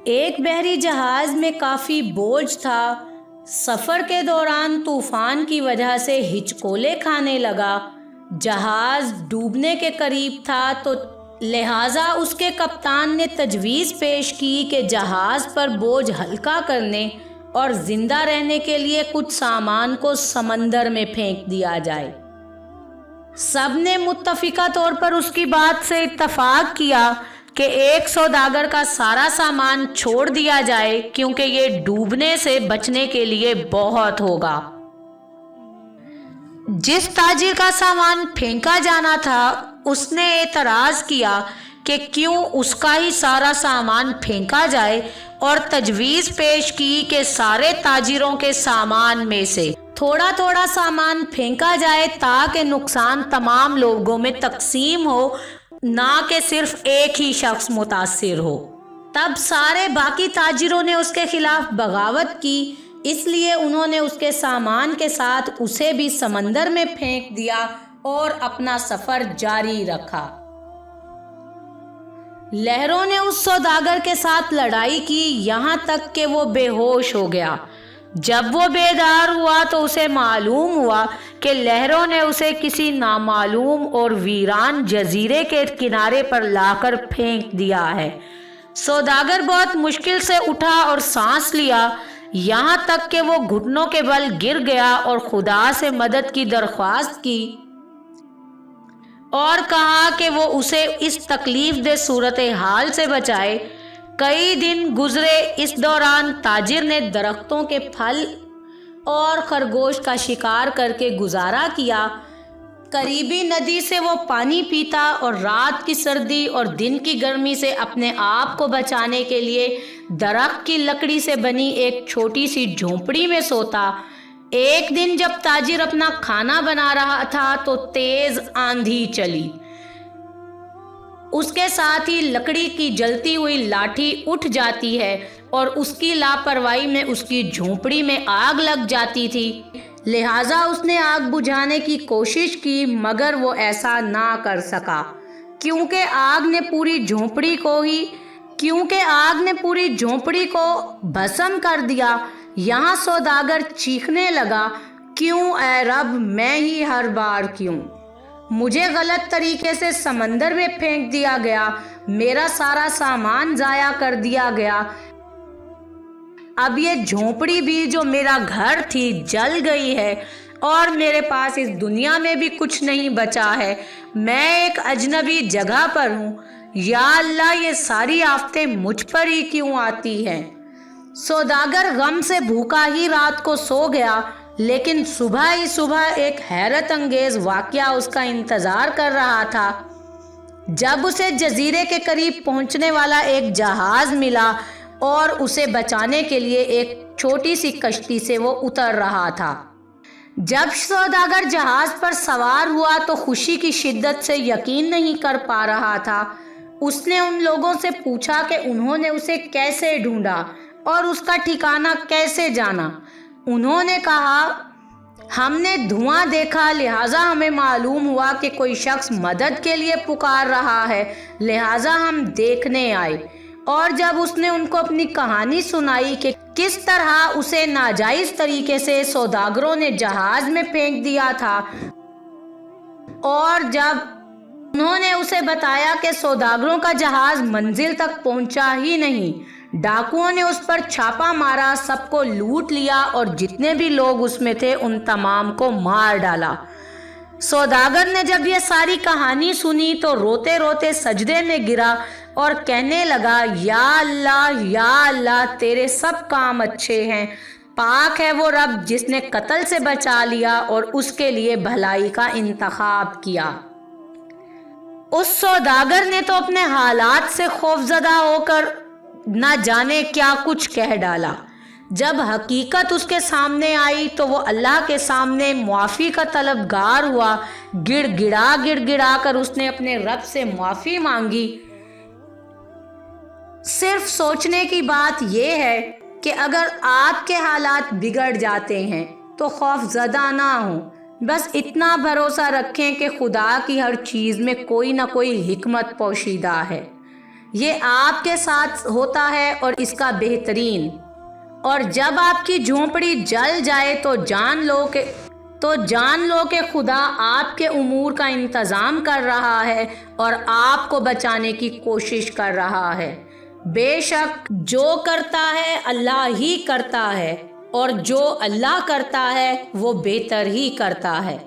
ایک بحری جہاز میں کافی بوجھ تھا۔ سفر کے دوران طوفان کی وجہ سے ہچکولے کھانے لگا۔ جہاز ڈوبنے کے قریب تھا تو لہٰذا اس کے کپتان نے تجویز پیش کی کہ جہاز پر بوجھ ہلکا کرنے اور زندہ رہنے کے لیے کچھ سامان کو سمندر میں پھینک دیا جائے۔ سب نے متفقہ طور پر اس کی بات سے اتفاق کیا کہ ایک سوداگر کا سارا سامان چھوڑ دیا جائے کیونکہ یہ ڈوبنے سے بچنے کے لیے بہت ہوگا۔ جس تاجر کا سامان پھینکا جانا تھا اس نے اعتراض کیا کہ کیوں اس کا ہی سارا سامان پھینکا جائے اور تجویز پیش کی کہ سارے تاجروں کے سامان میں سے تھوڑا تھوڑا سامان پھینکا جائے تاکہ نقصان تمام لوگوں میں تقسیم ہو، نہ کہ صرف ایک ہی شخص متاثر ہو۔ تب سارے باقی تاجروں نے اس کے خلاف بغاوت کی، اس لیے انہوں نے اس کے سامان کے ساتھ اسے بھی سمندر میں پھینک دیا اور اپنا سفر جاری رکھا۔ لہروں نے اس سوداگر کے ساتھ لڑائی کی یہاں تک کہ وہ بے ہوش ہو گیا۔ جب وہ بیدار ہوا تو اسے معلوم ہوا کہ لہروں نے اسے کسی نامعلوم اور ویران جزیرے کے کنارے پر لا کر پھینک دیا ہے۔ سوداگر بہت مشکل سے اٹھا اور سانس لیا، یہاں تک کہ وہ گھٹنوں کے بل گر گیا اور خدا سے مدد کی درخواست کی اور کہا کہ وہ اسے اس تکلیف دہ صورتحال سے بچائے۔ کئی دن گزرے، اس دوران تاجر نے درختوں کے پھل اور خرگوش کا شکار کر کے گزارا کیا۔ قریبی ندی سے وہ پانی پیتا اور رات کی سردی اور دن کی گرمی سے اپنے آپ کو بچانے کے لیے درخت کی لکڑی سے بنی ایک چھوٹی سی جھونپڑی میں سوتا۔ ایک دن جب تاجر اپنا کھانا بنا رہا تھا تو تیز آندھی چلی۔ اس کے ساتھ ہی لکڑی کی جلتی ہوئی لاٹھی اٹھ جاتی ہے اور اس کی لاپرواہی میں اس کی جھونپڑی میں آگ لگ جاتی تھی، لہٰذا اس نے آگ بجھانے کی کوشش کی مگر وہ ایسا نہ کر سکا کیونکہ آگ نے پوری جھونپڑی کو بھسم کر دیا۔ یہاں سوداگر چیخنے لگا، کیوں اے رب، میں ہی ہر بار کیوں؟ مجھے غلط طریقے سے سمندر میں پھینک دیا گیا، میرا سارا سامان ضائع کر دیا گیا، اب یہ جھونپڑی بھی جو میرا گھر تھی جل گئی ہے اور میرے پاس اس دنیا میں بھی کچھ نہیں بچا ہے، میں ایک اجنبی جگہ پر ہوں، یا اللہ یہ ساری آفتیں مجھ پر ہی کیوں آتی ہیں؟ سوداگر غم سے بھوکا ہی رات کو سو گیا، لیکن صبح ہی صبح ایک حیرت انگیز واقعہ اس کا انتظار کر رہا تھا۔ جب اسے جزیرے کے قریب پہنچنے والا ایک جہاز ملا اور اسے بچانے کے لیے ایک چھوٹی سی کشتی سے وہ اتر رہا تھا۔ جب سوداگر جہاز پر سوار ہوا تو خوشی کی شدت سے یقین نہیں کر پا رہا تھا۔ اس نے ان لوگوں سے پوچھا کہ انہوں نے اسے کیسے ڈھونڈا اور اس کا ٹھکانہ کیسے جانا۔ انہوں نے کہا، ہم نے دھواں دیکھا لہٰذا ہمیں معلوم ہوا کہ کوئی شخص مدد کے لیے پکار رہا ہے، لہٰذا ہم دیکھنے آئے۔ اور جب اس نے ان کو اپنی کہانی سنائی کہ کس طرح اسے ناجائز طریقے سے سوداگروں نے جہاز میں پھینک دیا تھا، اور جب انہوں نے اسے بتایا کہ سوداگروں کا جہاز منزل تک پہنچا ہی نہیں، ڈاکوؤں نے اس پر چھاپا مارا، سب کو لوٹ لیا اور جتنے بھی لوگ اس میں تھے ان تمام کو مار ڈالا۔ سوداگر نے جب یہ ساری کہانی سنی تو روتے روتے سجدے میں گرا اور کہنے لگا، یا اللہ تیرے سب کام اچھے ہیں، پاک ہے وہ رب جس نے قتل سے بچا لیا اور اس کے لیے بھلائی کا انتخاب کیا۔ اس سوداگر نے تو اپنے حالات سے خوفزدہ ہو کر نہ جانے کیا کچھ کہہ ڈالا۔ جب حقیقت اس کے سامنے آئی تو وہ اللہ کے سامنے معافی کا طلبگار ہوا، گڑ گڑا کر اس نے اپنے رب سے معافی مانگی۔ صرف سوچنے کی بات یہ ہے کہ اگر آپ کے حالات بگڑ جاتے ہیں تو خوف زدہ نہ ہوں، بس اتنا بھروسہ رکھیں کہ خدا کی ہر چیز میں کوئی نہ کوئی حکمت پوشیدہ ہے۔ یہ آپ کے ساتھ ہوتا ہے اور اس کا بہترین۔ اور جب آپ کی جھونپڑی جل جائے تو جان لو کہ خدا آپ کے امور کا انتظام کر رہا ہے اور آپ کو بچانے کی کوشش کر رہا ہے۔ بے شک جو کرتا ہے اللہ ہی کرتا ہے، اور جو اللہ کرتا ہے وہ بہتر ہی کرتا ہے۔